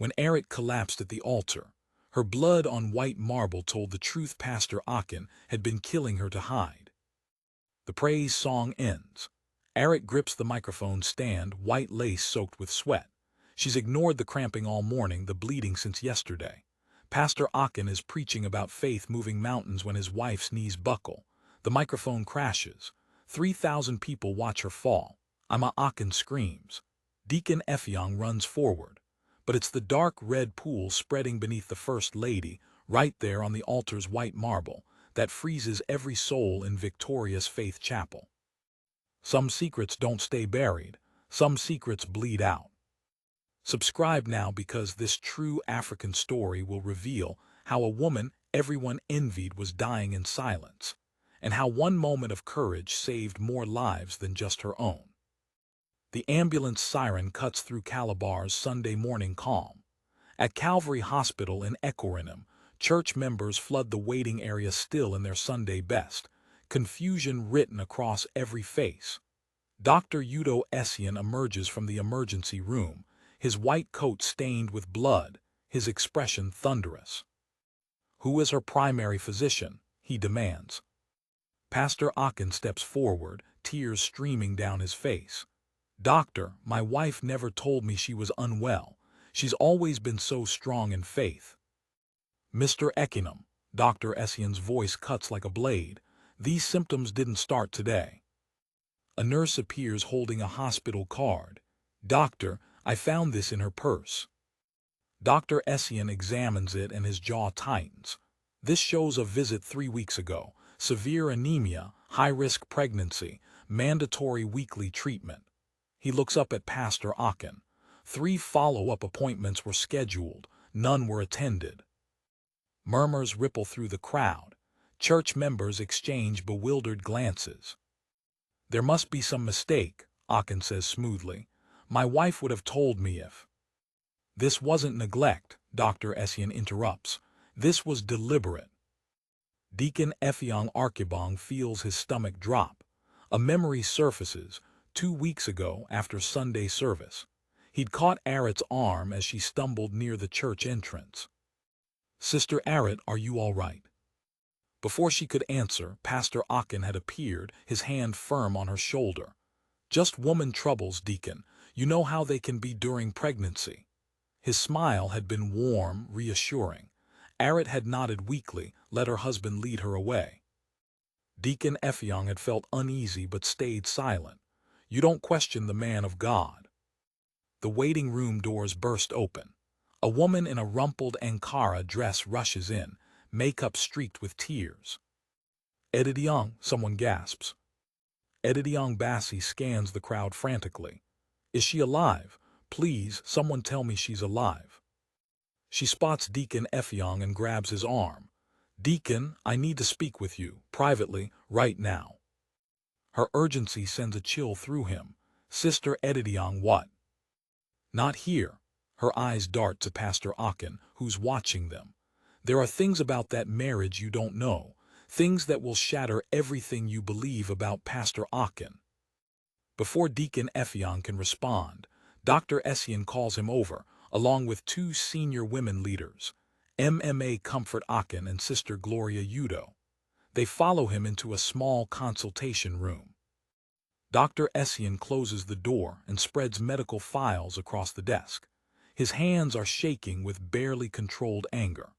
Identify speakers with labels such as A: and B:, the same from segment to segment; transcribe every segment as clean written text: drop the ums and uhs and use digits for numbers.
A: When Erit collapsed at the altar, her blood on white marble told the truth Pastor Aachen had been killing her to hide. The praise song ends. Erit grips the microphone stand, white lace soaked with sweat. She's ignored the cramping all morning, the bleeding since yesterday. Pastor Aachen is preaching about faith moving mountains when his wife's knees buckle. The microphone crashes. 3,000 people watch her fall. Ama Aachen screams. Deacon Effiong runs forward. But it's the dark red pool spreading beneath the First Lady, right there on the altar's white marble, that freezes every soul in Victoria's Faith Chapel. Some secrets don't stay buried. Some secrets bleed out. Subscribe now, because this true African story will reveal how a woman everyone envied was dying in silence, and how one moment of courage saved more lives than just her own. The ambulance siren cuts through Calabar's Sunday morning calm. At Calvary Hospital in Ecorinum, church members flood the waiting area still in their Sunday best, confusion written across every face. Dr. Udo Essien emerges from the emergency room, his white coat stained with blood, his expression thunderous. "Who is her primary physician?" he demands. Pastor Aachen steps forward, tears streaming down his face. "Doctor, my wife never told me she was unwell. She's always been so strong in faith." "Mr. Ekinum," Dr. Essien's voice cuts like a blade, "these symptoms didn't start today." A nurse appears holding a hospital card. "Doctor, I found this in her purse." Dr. Essien examines it and his jaw tightens. "This shows a visit 3 weeks ago. Severe anemia, high-risk pregnancy, mandatory weekly treatment." He looks up at Pastor Aachen. 3 follow-up appointments were scheduled. None were attended. Murmurs ripple through the crowd. Church members exchange bewildered glances. "There must be some mistake," Aachen says smoothly. "My wife would have told me if—" "This wasn't neglect," Dr. Essien interrupts. "This was deliberate." Deacon Effiong Arkibong feels his stomach drop. A memory surfaces. 2 weeks ago, after Sunday service, he'd caught Erit's arm as she stumbled near the church entrance. "Sister Erit, are you all right?" Before she could answer, Pastor Aachen had appeared, his hand firm on her shoulder. "Just woman troubles, Deacon. You know how they can be during pregnancy." His smile had been warm, reassuring. Erit had nodded weakly, let her husband lead her away. Deacon Effiong had felt uneasy but stayed silent. "You don't question the man of God." The waiting room doors burst open. A woman in a rumpled Ankara dress rushes in, makeup streaked with tears. "Edidiong," someone gasps. Edidiong Bassi scans the crowd frantically. "Is she alive? Please, someone tell me she's alive." She spots Deacon Effiong and grabs his arm. "Deacon, I need to speak with you, privately, right now." Her urgency sends a chill through him. "Sister Edidiong, what?" "Not here." Her eyes dart to Pastor Aachen, who's watching them. "There are things about that marriage you don't know, things that will shatter everything you believe about Pastor Aachen." Before Deacon Effiong can respond, Dr. Essien calls him over, along with 2 senior women leaders, MMA Comfort Aachen and Sister Gloria Udo. They follow him into a small consultation room. Dr. Essien closes the door and spreads medical files across the desk. His hands are shaking with barely controlled anger.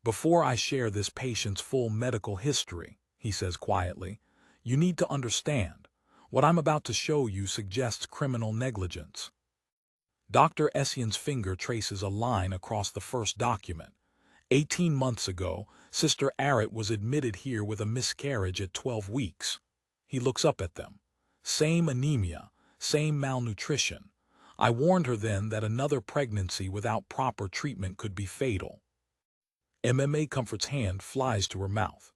A: "Before I share this patient's full medical history," he says quietly, "you need to understand. What I'm about to show you suggests criminal negligence." Dr. Essien's finger traces a line across the first document. 18 months ago, Sister Erit was admitted here with a miscarriage at 12 weeks. He looks up at them. "Same anemia, same malnutrition. I warned her then that another pregnancy without proper treatment could be fatal." MMA Comfort's hand flies to her mouth.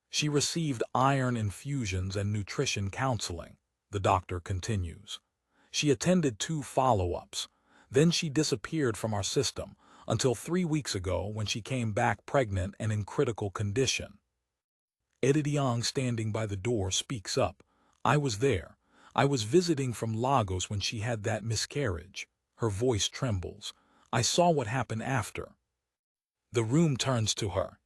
A: "She received iron infusions and nutrition counseling," the doctor continues. "She attended 2 follow-ups. Then she disappeared from our system until 3 weeks ago, when she came back pregnant and in critical condition." Edidiong, standing by the door, speaks up. "I was there. I was visiting from Lagos when she had that miscarriage." Her voice trembles. I saw what happened after. The room turns to her.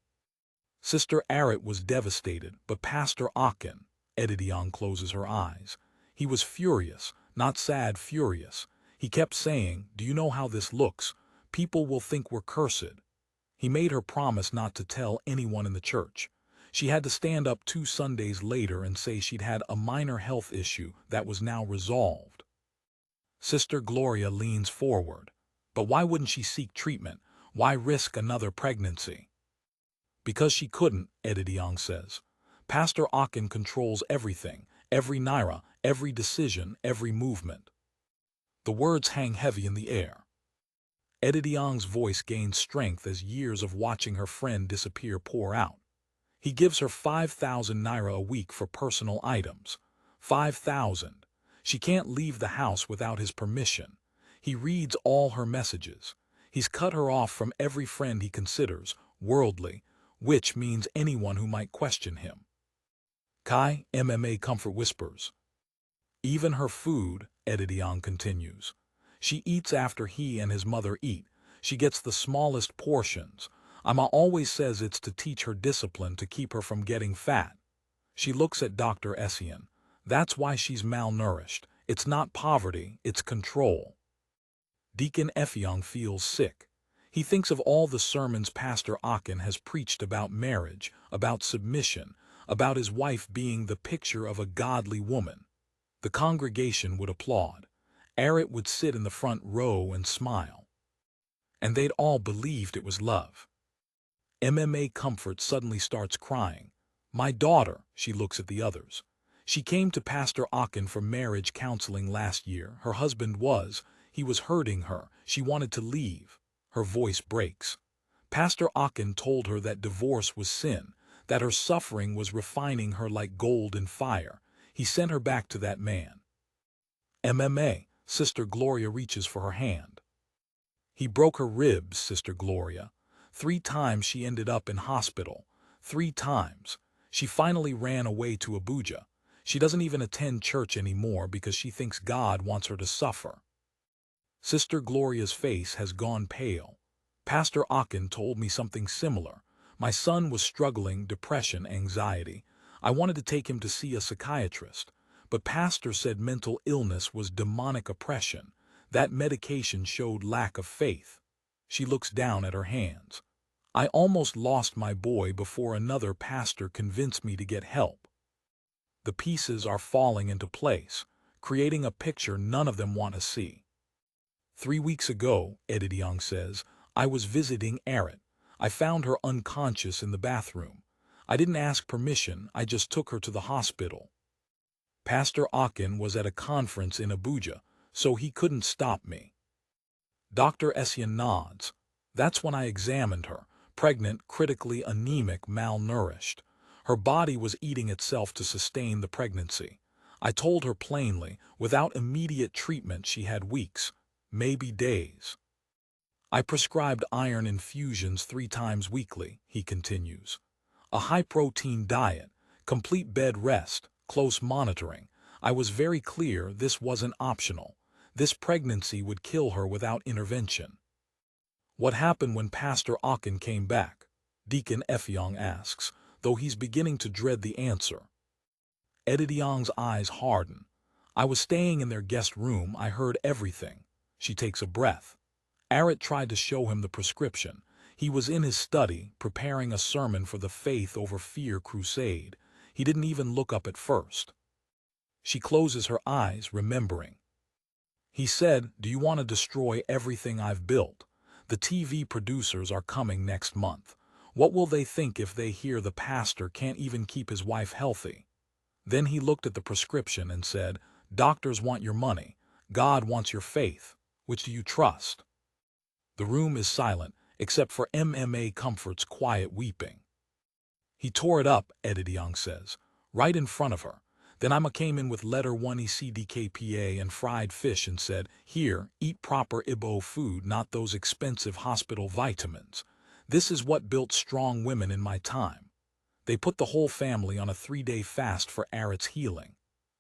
A: Sister Arit was devastated, but Pastor Akin, Edidion closes her eyes. He was furious, not sad, furious. He kept saying, do you know how this looks? People will think we're cursed. He made her promise not to tell anyone in the church. She had to stand up 2 Sundays later and say she'd had a minor health issue that was now resolved. Sister Gloria leans forward. But why wouldn't she seek treatment? Why risk another pregnancy? Because she couldn't, Edidion says. Pastor Akin controls everything, every naira, every decision, every movement. The words hang heavy in the air. Edidion's voice gains strength as years of watching her friend disappear pour out. He gives her 5,000 naira a week for personal items. 5,000. She can't leave the house without his permission. He reads all her messages. He's cut her off from every friend he considers worldly, which means anyone who might question him. Kai, MMA Comfort whispers. Even her food, Edidion continues. She eats after he and his mother eat. She gets the smallest portions. Ama always says it's to teach her discipline to keep her from getting fat. She looks at Dr. Essien. That's why she's malnourished. It's not poverty, it's control. Deacon Effiong feels sick. He thinks of all the sermons Pastor Akin has preached about marriage, about submission, about his wife being the picture of a godly woman. The congregation would applaud. Arit would sit in the front row and smile. And they'd all believed it was love. MMA Comfort suddenly starts crying. My daughter, she looks at the others. She came to Pastor Akin for marriage counseling last year. Her husband he was hurting her. She wanted to leave. Her voice breaks. Pastor Akin told her that divorce was sin, that her suffering was refining her like gold in fire. He sent her back to that man. MMA, Sister Gloria reaches for her hand. He broke her ribs, Sister Gloria. 3 times she ended up in hospital. 3 times. She finally ran away to Abuja. She doesn't even attend church anymore because she thinks God wants her to suffer. Sister Gloria's face has gone pale. Pastor Akin told me something similar. My son was struggling, depression, anxiety. I wanted to take him to see a psychiatrist, but Pastor said mental illness was demonic oppression. That medication showed lack of faith. She looks down at her hands. I almost lost my boy before another pastor convinced me to get help. The pieces are falling into place, creating a picture none of them want to see. 3 weeks ago, Edidion says, I was visiting Arit. I found her unconscious in the bathroom. I didn't ask permission, I just took her to the hospital. Pastor Akin was at a conference in Abuja, so he couldn't stop me. Dr. Essien nods. That's when I examined her, pregnant, critically anemic, malnourished. Her body was eating itself to sustain the pregnancy. I told her plainly, without immediate treatment she had weeks, maybe days. I prescribed iron infusions 3 times weekly, he continues. A high-protein diet, complete bed rest, close monitoring. I was very clear this wasn't optional. This pregnancy would kill her without intervention. What happened when Pastor Akin came back? Deacon Effiong asks, though he's beginning to dread the answer. Edidion's eyes harden. I was staying in their guest room, I heard everything. She takes a breath. Arit tried to show him the prescription. He was in his study, preparing a sermon for the Faith Over Fear crusade. He didn't even look up at first. She closes her eyes, remembering. He said, do you want to destroy everything I've built? The TV producers are coming next month. What will they think if they hear the pastor can't even keep his wife healthy? Then he looked at the prescription and said, doctors want your money. God wants your faith. Which do you trust? The room is silent, except for MMA Comfort's quiet weeping. He tore it up, Edidion says, right in front of her. Then Ima came in with letter 1 ECDKPA and fried fish and said, here, eat proper Igbo food, not those expensive hospital vitamins. This is what built strong women in my time. They put the whole family on a 3-day fast for Arit's healing.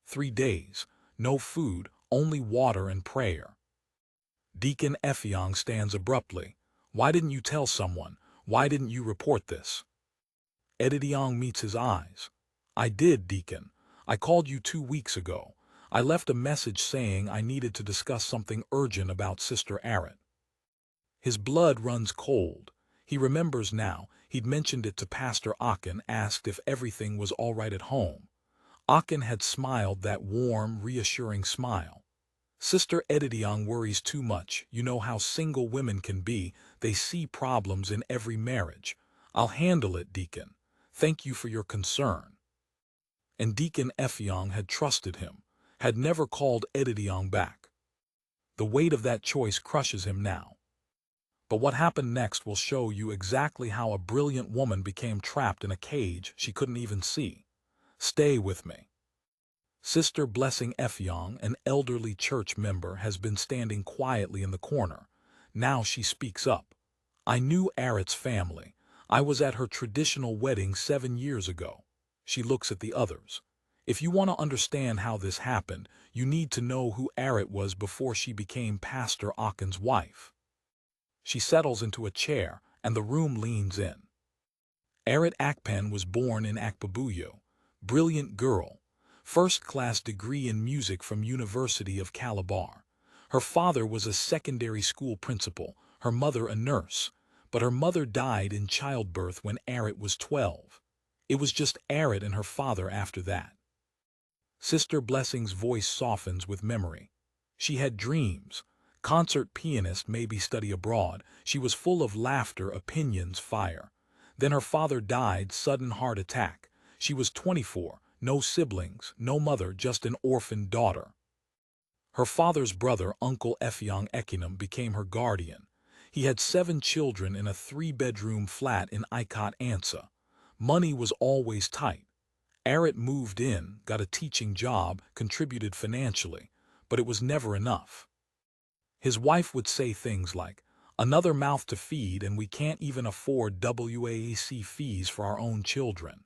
A: 3 days, no food, only water and prayer. Deacon Effiong stands abruptly. Why didn't you tell someone? Why didn't you report this? Edidiong meets his eyes. I did, Deacon. I called you 2 weeks ago. I left a message saying I needed to discuss something urgent about Sister Arit. His blood runs cold. He remembers now, he'd mentioned it to Pastor Akin, asked if everything was all right at home. Akin had smiled that warm, reassuring smile. Sister Edidiong worries too much. You know how single women can be. They see problems in every marriage. I'll handle it, Deacon. Thank you for your concern. And Deacon Effiong had trusted him, had never called Edidiong back. The weight of that choice crushes him now. But what happened next will show you exactly how a brilliant woman became trapped in a cage she couldn't even see. Stay with me. Sister Blessing Effiong, an elderly church member, has been standing quietly in the corner. Now she speaks up. I knew Arit's family. I was at her traditional wedding 7 years ago. She looks at the others. If you want to understand how this happened, you need to know who Arit was before she became Pastor Akin's wife. She settles into a chair, and the room leans in. Arit Akpan was born in Akpabuyo. Brilliant girl. First-class degree in music from University of Calabar. Her father was a secondary school principal, her mother a nurse. But her mother died in childbirth when Arit was 12. It was just Arit and her father after that. Sister Blessing's voice softens with memory. She had dreams. Concert pianist, maybe study abroad. She was full of laughter, opinions, fire. Then her father died, sudden heart attack. She was 24, no siblings, no mother, just an orphan daughter. Her father's brother, Uncle Effiong Ekinum, became her guardian. He had 7 children in a 3-bedroom flat in Ikot Ansa. Money was always tight. Arit moved in, got a teaching job, contributed financially, but it was never enough. His wife would say things like, another mouth to feed and we can't even afford WAC fees for our own children.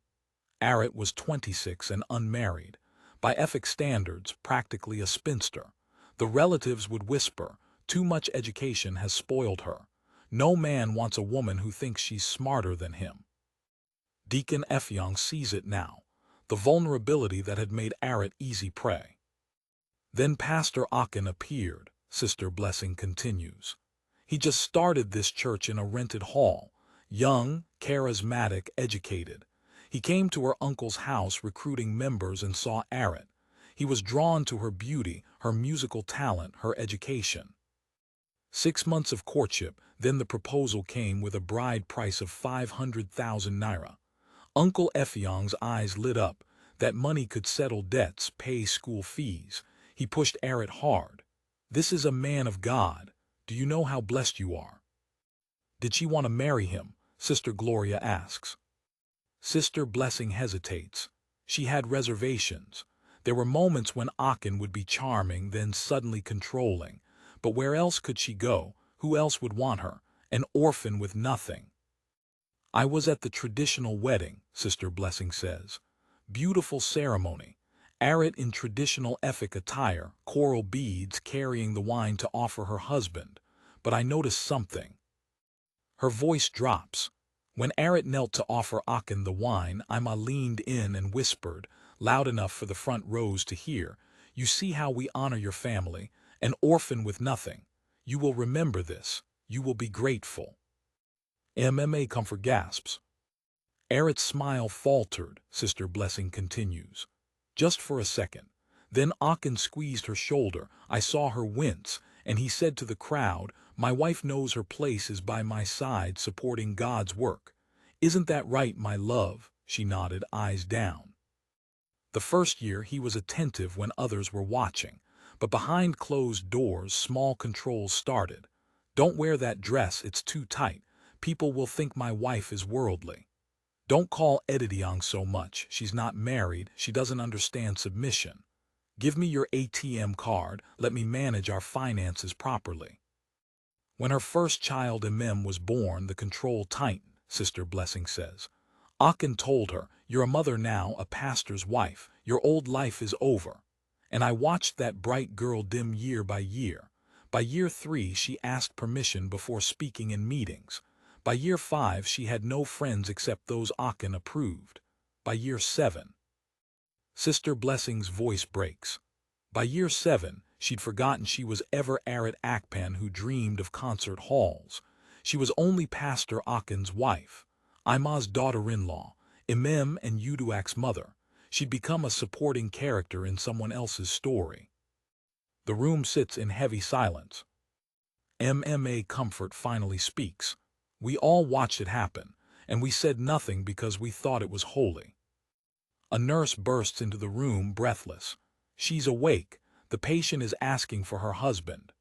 A: Arit was 26 and unmarried. By Efik standards, practically a spinster. The relatives would whisper, too much education has spoiled her. No man wants a woman who thinks she's smarter than him. Deacon Effiong sees it now, the vulnerability that had made Arit easy prey. Then Pastor Akin appeared, Sister Blessing continues. He just started this church in a rented hall, young, charismatic, educated. He came to her uncle's house recruiting members and saw Arit. He was drawn to her beauty, her musical talent, her education. 6 months of courtship, then the proposal came with a bride price of 500,000 naira. Uncle Effiong's eyes lit up. That money could settle debts, pay school fees. He pushed Arit hard. This is a man of God. Do you know how blessed you are? Did she want to marry him? Sister Gloria asks. Sister Blessing hesitates. She had reservations. There were moments when Akin would be charming, then suddenly controlling. But where else could she go? Who else would want her? An orphan with nothing. I was at the traditional wedding, Sister Blessing says. Beautiful ceremony. Arit in traditional Efik attire, coral beads, carrying the wine to offer her husband. But I noticed something. Her voice drops. When Arit knelt to offer Akin the wine, Ima leaned in and whispered, loud enough for the front rows to hear, you see how we honor your family, an orphan with nothing. You will remember this. You will be grateful. MMA Comfort gasps. Arit's smile faltered, Sister Blessing continues. Just for a second. Then Akin squeezed her shoulder. I saw her wince, and he said to the crowd, my wife knows her place is by my side supporting God's work. Isn't that right, my love? She nodded, eyes down. The first year he was attentive when others were watching, but behind closed doors small controls started. Don't wear that dress, it's too tight. People will think my wife is worldly. Don't call Edidiong so much, she's not married, she doesn't understand submission. Give me your ATM card, let me manage our finances properly. When her first child Emem was born, the control tightened, Sister Blessing says. Akin told her, you're a mother now, a pastor's wife, your old life is over. And I watched that bright girl dim year by year. By year 3, she asked permission before speaking in meetings. By year 5, she had no friends except those Akin approved. By year 7, Sister Blessing's voice breaks. By year 7, she'd forgotten she was ever Arit Akpan who dreamed of concert halls. She was only Pastor Akin's wife, Ima's daughter-in-law, Imem and Uduak's mother. She'd become a supporting character in someone else's story. The room sits in heavy silence. MMA Comfort finally speaks. We all watched it happen, and we said nothing because we thought it was holy. A nurse bursts into the room breathless. She's awake. The patient is asking for her husband.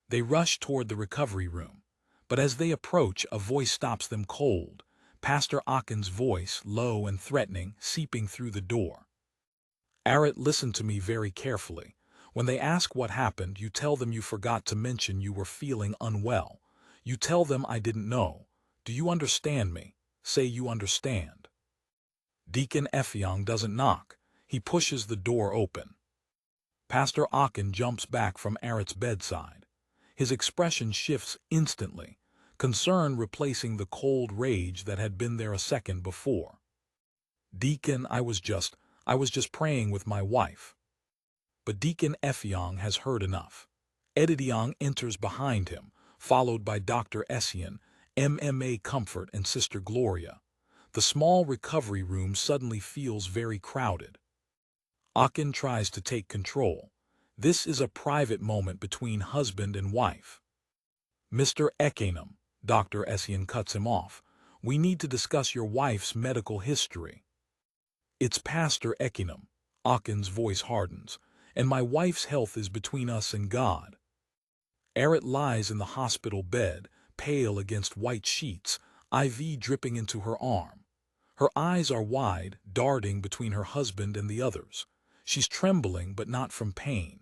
A: They rush toward the recovery room, but as they approach, a voice stops them cold. Pastor Akin's voice, low and threatening, seeping through the door. Arit, listen to me very carefully. When they ask what happened, you tell them you forgot to mention you were feeling unwell. You tell them I didn't know. Do you understand me? Say you understand. Deacon Effiong doesn't knock. He pushes the door open. Pastor Akin jumps back from Arit's bedside. His expression shifts instantly, concern replacing the cold rage that had been there a second before. Deacon, I was just praying with my wife. But Deacon Effiong has heard enough. Edidiong enters behind him, followed by Dr. Essien, MMA Comfort, and Sister Gloria. The small recovery room suddenly feels very crowded. Akin tries to take control. This is a private moment between husband and wife. Mr. Ekenam, Dr. Essien cuts him off. We need to discuss your wife's medical history. It's Pastor Ekenam. Akin's voice hardens. And my wife's health is between us and God. Arit lies in the hospital bed, pale against white sheets, IV dripping into her arm. Her eyes are wide, darting between her husband and the others. She's trembling, but not from pain.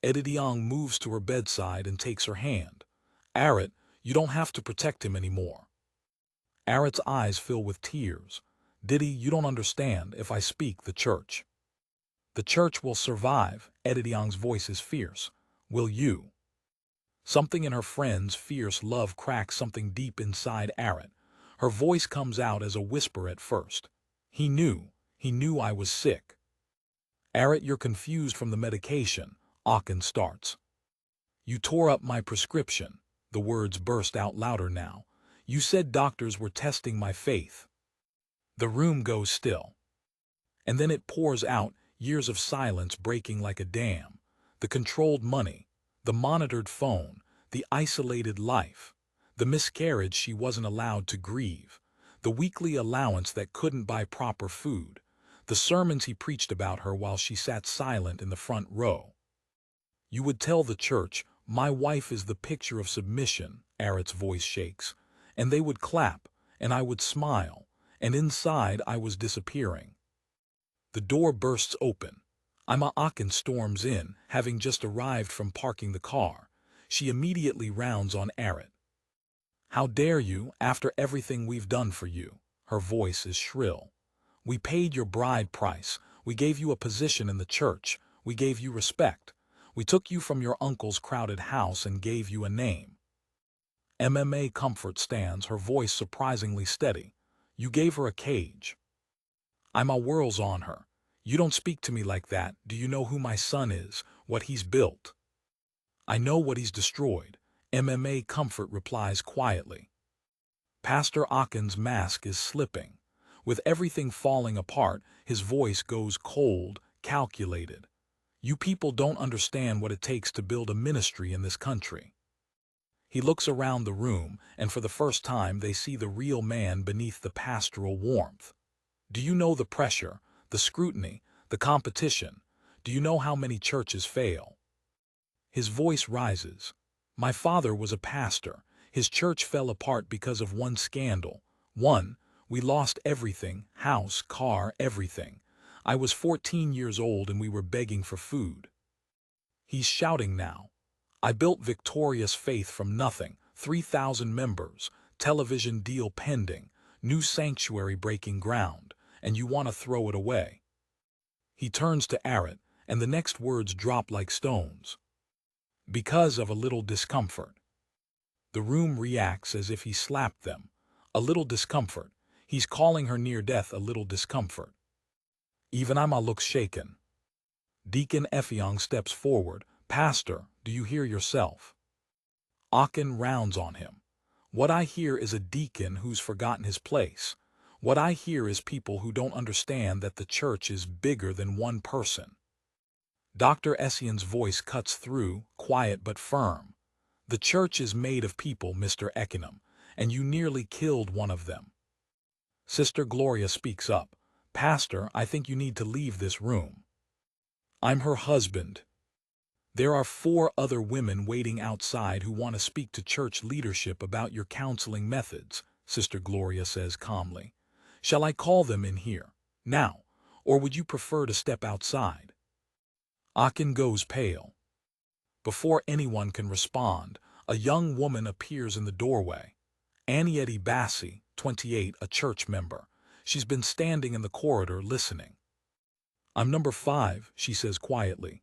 A: Edidiong moves to her bedside and takes her hand. Arit, you don't have to protect him anymore. Arit's eyes fill with tears. Diddy, you don't understand. If I speak, the church. The church will survive. Edidiong's voice is fierce. Will you? Something in her friend's fierce love cracks something deep inside Arit. Her voice comes out as a whisper at first. He knew I was sick. Arit, you're confused from the medication. Akin starts. You tore up my prescription. The words burst out louder now. You said doctors were testing my faith. The room goes still. And then it pours out, years of silence breaking like a dam. The controlled money, the monitored phone, the isolated life, the miscarriage she wasn't allowed to grieve, the weekly allowance that couldn't buy proper food, the sermons he preached about her while she sat silent in the front row. You would tell the church, my wife is the picture of submission, Arit's voice shakes, and they would clap, and I would smile, and inside I was disappearing. The door bursts open. Ima Akin storms in, having just arrived from parking the car. She immediately rounds on Arit. How dare you, after everything we've done for you? Her voice is shrill. We paid your bride price. We gave you a position in the church. We gave you respect. We took you from your uncle's crowded house and gave you a name. MMA Comfort stands, her voice surprisingly steady. You gave her a cage. Ima whirls on her. You don't speak to me like that. Do you know who my son is, what he's built? I know what he's destroyed. MMA Comfort replies quietly. Pastor Akin's mask is slipping. With everything falling apart, his voice goes cold, calculated. You people don't understand what it takes to build a ministry in this country. He looks around the room, and for the first time they see the real man beneath the pastoral warmth. Do you know the pressure, the scrutiny, the competition? Do you know how many churches fail? His voice rises. My father was a pastor. His church fell apart because of one scandal. We lost everything, house, car, everything. I was 14 years old and we were begging for food. He's shouting now. I built Victorious Faith from nothing, 3,000 members, television deal pending, new sanctuary breaking ground, and you want to throw it away. He turns to Arit, and the next words drop like stones. Because of a little discomfort. The room reacts as if he slapped them. A little discomfort. He's calling her near death a little discomfort. Even Ima looks shaken. Deacon Effiong steps forward. Pastor, do you hear yourself? Aachen rounds on him. What I hear is a deacon who's forgotten his place. What I hear is people who don't understand that the church is bigger than one person. Dr. Essien's voice cuts through, quiet but firm. The church is made of people, Mr. Eckenham, and you nearly killed one of them. Sister Gloria speaks up. Pastor, I think you need to leave this room. I'm her husband. There are 4 other women waiting outside who want to speak to church leadership about your counseling methods, Sister Gloria says calmly. Shall I call them in here, now, or would you prefer to step outside? Aachen goes pale. Before anyone can respond, a young woman appears in the doorway. Aniette Bassi, 28, a church member. She's been standing in the corridor listening. I'm number 5, she says quietly.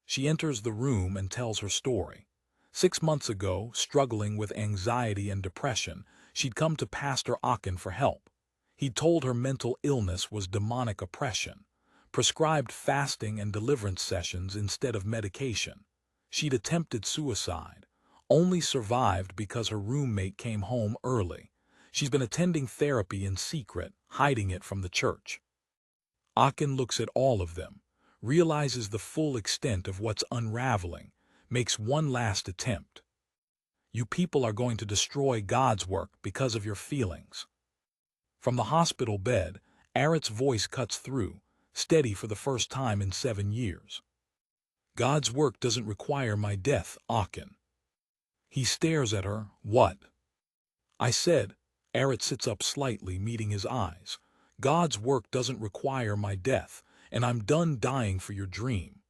A: She enters the room and tells her story. 6 months ago, struggling with anxiety and depression, she'd come to Pastor Aachen for help. He'd told her mental illness was demonic oppression, prescribed fasting and deliverance sessions instead of medication. She'd attempted suicide, only survived because her roommate came home early. She's been attending therapy in secret, hiding it from the church. Aachen looks at all of them, realizes the full extent of what's unraveling, makes one last attempt. You people are going to destroy God's work because of your feelings. From the hospital bed, Aret's voice cuts through, steady for the first time in 7 years. God's work doesn't require my death, Aachen. He stares at her. What? I said. Aret sits up slightly, meeting his eyes. God's work doesn't require my death, and I'm done dying for your dream.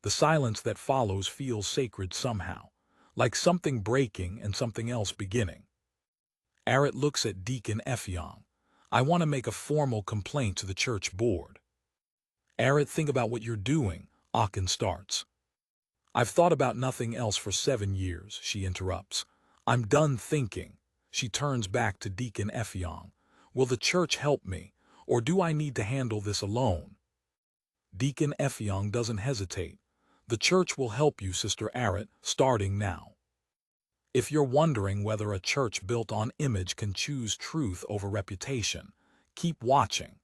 A: The silence that follows feels sacred somehow, like something breaking and something else beginning. Aret looks at Deacon Effiong. I want to make a formal complaint to the church board. Aret, think about what you're doing, Aachen starts. I've thought about nothing else for 7 years, she interrupts. I'm done thinking. She turns back to Deacon Effiong. Will the church help me, or do I need to handle this alone? Deacon Effiong doesn't hesitate. The church will help you, Sister Aret, starting now. If you're wondering whether a church built on image can choose truth over reputation, keep watching,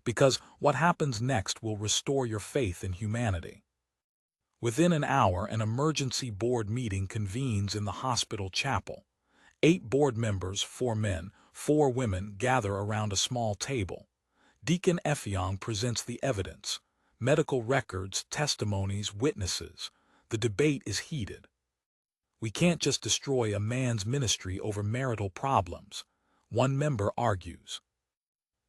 A: because what happens next will restore your faith in humanity. Within an hour, an emergency board meeting convenes in the hospital chapel. 8 board members, 4 men, 4 women, gather around a small table. Deacon Effiong presents the evidence, medical records, testimonies, witnesses. The debate is heated. We can't just destroy a man's ministry over marital problems, one member argues.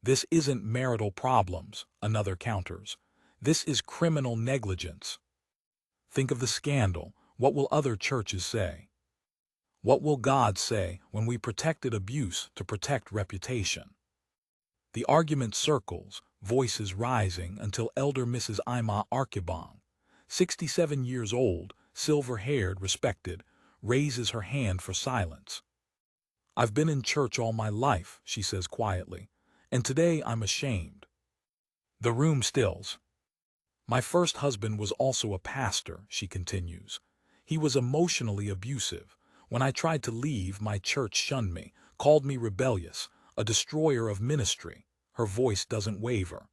A: This isn't marital problems, another counters. This is criminal negligence. Think of the scandal. What will other churches say? What will God say when we protected abuse to protect reputation? The argument circles, voices rising until Elder Mrs. Ima Arkibong, 67 years old, silver-haired, respected, raises her hand for silence. I've been in church all my life, she says quietly, and today I'm ashamed. The room stills. My first husband was also a pastor, she continues. He was emotionally abusive. When I tried to leave, my church shunned me, called me rebellious, a destroyer of ministry. Her voice doesn't waver.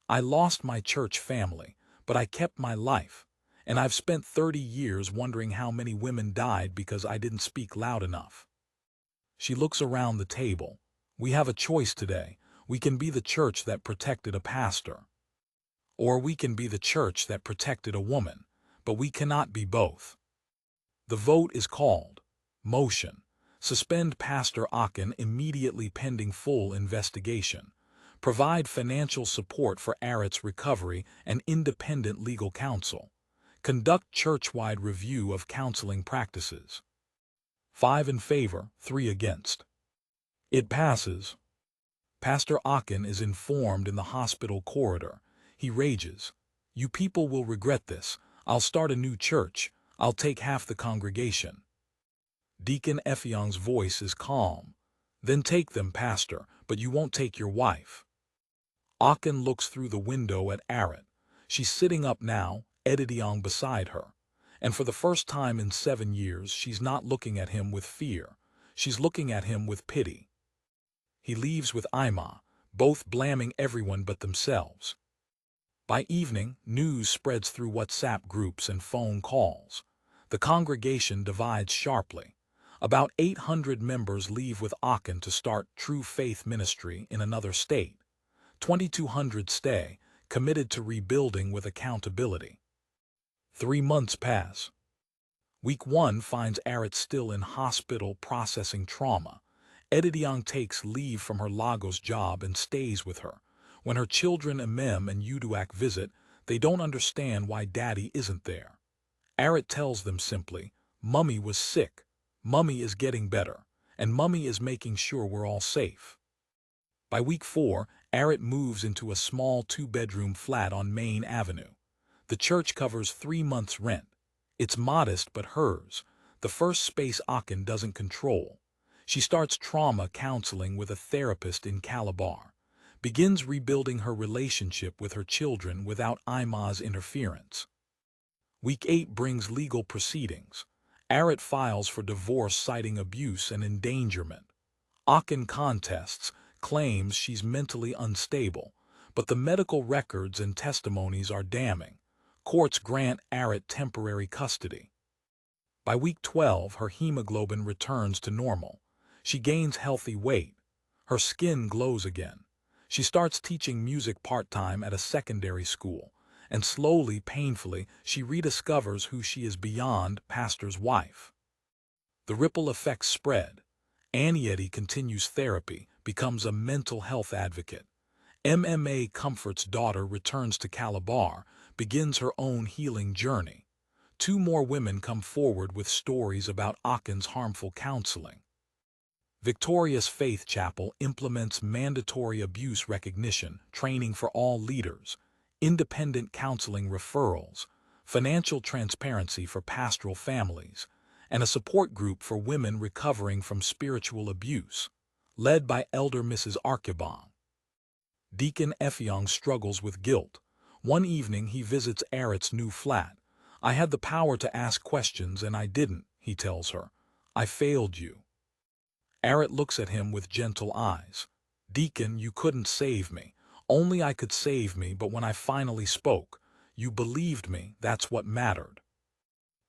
A: I lost my church family, but I kept my life. And I've spent 30 years wondering how many women died because I didn't speak loud enough. She looks around the table. We have a choice today. We can be the church that protected a pastor. Or we can be the church that protected a woman. But we cannot be both. The vote is called. Motion. Suspend Pastor Aachen immediately pending full investigation. Provide financial support for Aret's recovery and independent legal counsel. Conduct church-wide review of counseling practices. 5 in favor, 3 against. It passes. Pastor Aachen is informed in the hospital corridor. He rages. You people will regret this. I'll start a new church. I'll take half the congregation. Deacon Ephion's voice is calm. Then take them, Pastor, but you won't take your wife. Aachen looks through the window at Arit. She's sitting up now, Edidiong beside her. And for the first time in 7 years, she's not looking at him with fear. She's looking at him with pity. He leaves with Ima, both blaming everyone but themselves. By evening, news spreads through WhatsApp groups and phone calls. The congregation divides sharply. About 800 members leave with Aachen to start True Faith ministry in another state. 2,200 stay, committed to rebuilding with accountability. 3 months pass. Week 1 finds Arit still in hospital processing trauma. Edidiong takes leave from her Lagos job and stays with her. When her children Emem and Uduak visit, they don't understand why Daddy isn't there. Arit tells them simply, Mummy was sick, Mummy is getting better, and Mummy is making sure we're all safe. By week 4, Arit moves into a small 2-bedroom flat on Main Avenue. The church covers 3 months' rent. It's modest but hers, the first space Aachen doesn't control. She starts trauma counseling with a therapist in Calabar, begins rebuilding her relationship with her children without Ima's interference. Week 8 brings legal proceedings. Arit files for divorce citing abuse and endangerment. Aachen contests, claims she's mentally unstable, but the medical records and testimonies are damning. Courts grant Arit temporary custody. By week 12, her hemoglobin returns to normal. She gains healthy weight. Her skin glows again. She starts teaching music part-time at a secondary school, and slowly, painfully, she rediscovers who she is beyond pastor's wife. The ripple effects spread. Anieti continues therapy, becomes a mental health advocate. MMA Comfort's daughter returns to Calabar, begins her own healing journey. 2 more women come forward with stories about Aachen's harmful counseling. Victorious Faith Chapel implements mandatory abuse recognition, training for all leaders, independent counseling referrals, financial transparency for pastoral families, and a support group for women recovering from spiritual abuse, led by Elder Mrs. Archibong. Deacon Ephiong struggles with guilt. One evening he visits Arit's new flat. I had the power to ask questions and I didn't, he tells her. I failed you. Arit looks at him with gentle eyes. Deacon, you couldn't save me. Only I could save me, but when I finally spoke, you believed me, that's what mattered.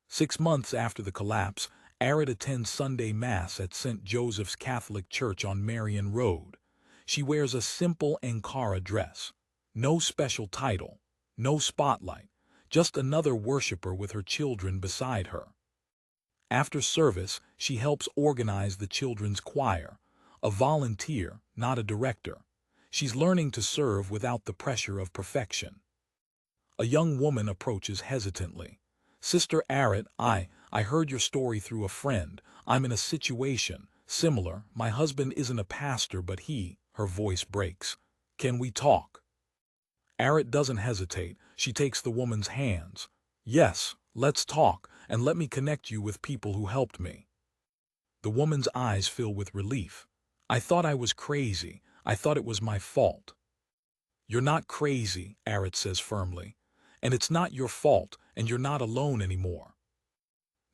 A: 6 months after the collapse, Arit attends Sunday Mass at St. Joseph's Catholic Church on Marion Road. She wears a simple Ankara dress. No special title, no spotlight, just another worshiper with her children beside her. After service, she helps organize the children's choir, a volunteer, not a director. She's learning to serve without the pressure of perfection. A young woman approaches hesitantly. Sister Arit, I heard your story through a friend. I'm in a situation similar. My husband isn't a pastor, but her voice breaks. Can we talk? Arit doesn't hesitate. She takes the woman's hands. Yes, let's talk, and let me connect you with people who helped me. The woman's eyes fill with relief. I thought I was crazy. I thought it was my fault. You're not crazy, Arit says firmly. And it's not your fault, and you're not alone anymore.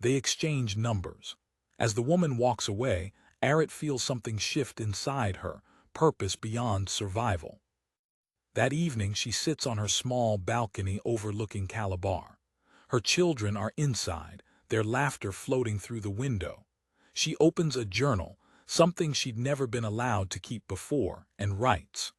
A: They exchange numbers. As the woman walks away, Arit feels something shift inside her, purpose beyond survival. That evening she sits on her small balcony overlooking Calabar. Her children are inside, their laughter floating through the window. She opens a journal, something she'd never been allowed to keep before, and writes.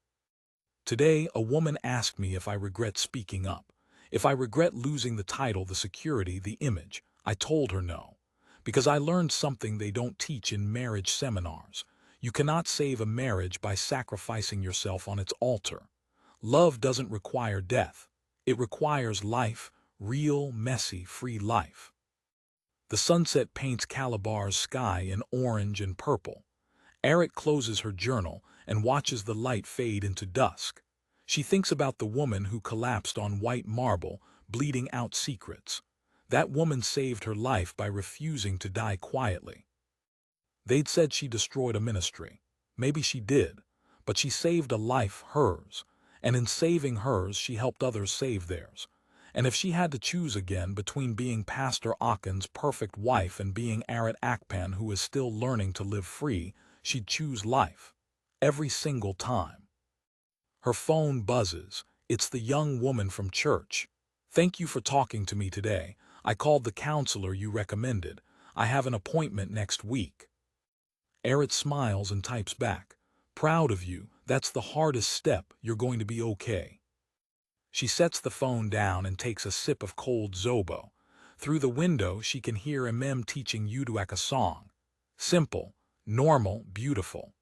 A: Today, a woman asked me if I regret speaking up, if I regret losing the title, the security, the image. I told her no, because I learned something they don't teach in marriage seminars. You cannot save a marriage by sacrificing yourself on its altar. Love doesn't require death. It requires life, real, messy, free life. The sunset paints Calabar's sky in orange and purple. Arit closes her journal and watches the light fade into dusk. She thinks about the woman who collapsed on white marble, bleeding out secrets. That woman saved her life by refusing to die quietly. They'd said she destroyed a ministry. Maybe she did, but she saved a life, hers, and in saving hers she helped others save theirs. And if she had to choose again between being Pastor Akin's perfect wife and being Arat Akpan who is still learning to live free, she'd choose life. Every single time. Her phone buzzes. It's the young woman from church. "Thank you for talking to me today. I called the counselor you recommended. I have an appointment next week." Arat smiles and types back, "Proud of you. That's the hardest step. You're going to be okay." She sets the phone down and takes a sip of cold zobo. Through the window she can hear Emem teaching Uduak a song. Simple, normal, beautiful.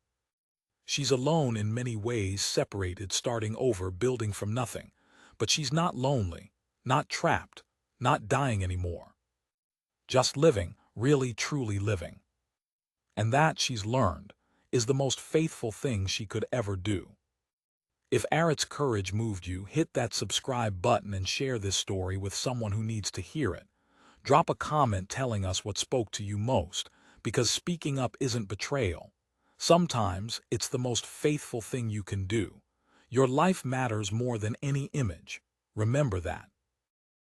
A: She's alone in many ways, separated, starting over, building from nothing. But she's not lonely, not trapped, not dying anymore. Just living, really truly living. And that, she's learned, is the most faithful thing she could ever do. If Arat's courage moved you, hit that subscribe button and share this story with someone who needs to hear it. Drop a comment telling us what spoke to you most, because speaking up isn't betrayal. Sometimes it's the most faithful thing you can do. Your life matters more than any image. Remember that.